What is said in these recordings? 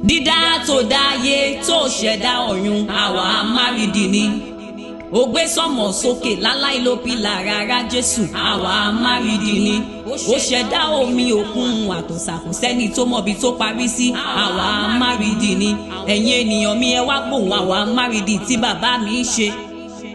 dídá tó dáyé tó ṣẹ̀dá ọ̀run Awamaridi ni ó gbé sọ́mọ̀ sókè láláì ló pìlà rárá Jésù Awamaridi ni ó ṣẹ̀dá omi òkun àtọ̀sà kò sẹ́ni tó mọ̀bi tó parí sí Awamaridi ni ẹ̀yin ènìyàn mi ẹ wá gbóhùn Awamaridi tí bàbá mi ṣe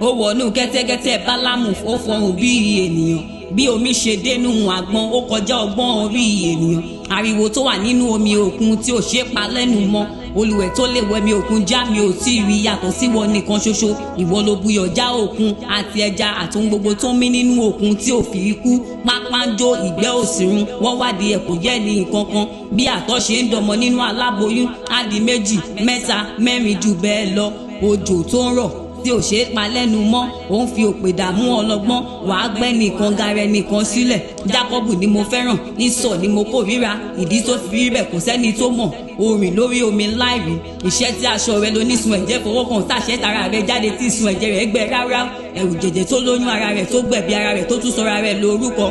ó wọnú kẹ́tẹ́kẹ́tẹ́ bálámù ó fọhùn bí ènìyàn bí omi ṣe dénú àgbọn ó kọjá ọgbọ́n orí ènìyàn ariwo tó wà nínú omi òkun tí ò ṣe pa lẹ́nu mọ́ olùwẹ̀ tó lè wẹ̀mí òkun já mi ò tí ì rí yàtọ̀ sí wọn nìkan ṣoṣo ìwọ ló buyọ̀ já òkun àti ẹja àtòun gbogbo tó ń mí nínú òkun tí ò fi ikú pápánjó ìgbẹ́ òsìrun wọ́n wádìí ẹ̀ kò yẹ ní nǹkan kan bí àtọ̀ ṣe ń dọmọ nínú aláboyún á di 2 3 4 jù bẹ́ẹ̀ lọ òjò tó ń rọ̀ tí ò ṣe é pa lẹ́nu mọ́ òun fi òpè dààmú ọlọ́gbọ́n wàá gbẹ́ nìkan garẹ nìkan sílẹ̀ Jákọ́bù ni mo fẹ́ràn Ísọ̀ ni mo kórìíra ìdí tó fi rí bẹ́ẹ̀ kò sẹ́ni tó mọ̀ orin lórí omi láìrí iṣẹ́ tí aṣọ rẹ lónísun ẹ̀jẹ̀ fọwọ́ kan tàṣẹ tara rẹ jáde tí ìsun ẹ̀jẹ̀ rẹ gbẹ rárá ẹ̀rù jẹ̀jẹ̀ tó lóyún ara rẹ tó gbẹ̀bí ara rẹ tó tún sọra rẹ lórúkọ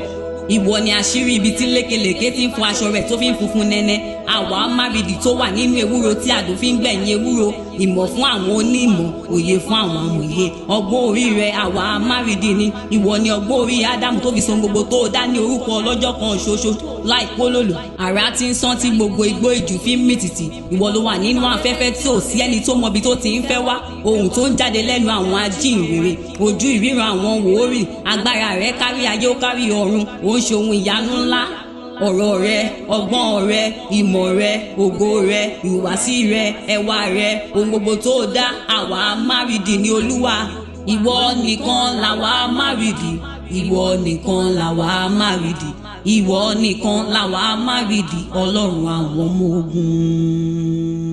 ìwọ ni àṣírí ibi tí lékelèké ti ń fún aṣọ rẹ̀ tó fi ń funfun nẹ́nẹ́ Awamaridi tó wà nínú ewúro tí àdó fi ń gbẹ̀yìn ewúro ìmọ̀ fún àwọn onímọ̀ òye fún àwọn amòye ọgbọ́n orí rẹ̀ Awamaridi ni ìwọ ni ọgbọ́n orí Ádámù tó fi so gbogbo tó dá ní orúkọ ọlọ́jọ́ kan ṣoṣo láì kólòlò àrá tí ń sán tí gbogbo igbó ìjù fi ń mì tìtì ìwọ ló wà nínú afẹ́fẹ́ tí ò sí ẹni tó mọbi tó ti ń fẹ́ wá ohun tó ń jáde lẹ́nu àwọn ajíhìnrere ojú ìríran àwọn wòórì agbára rẹ̀ kárí ayé ó kárí ọ̀run ó ń ṣe ohun ìyanu ńlá ọ̀rọ̀ rẹ ọgbọ́n rẹ ìmọ̀ rẹ ògo rẹ ìhùwàsí rẹ ẹwà rẹ ohun gbogbo tó dá Awamaridi ni Olúwa ìwọ nìkan l'Awamaridi ìwọ nìkan l'Awamaridi ìwọ nìkan l'Awamaridi Ọlọ́run àwọn ọmọ ogun.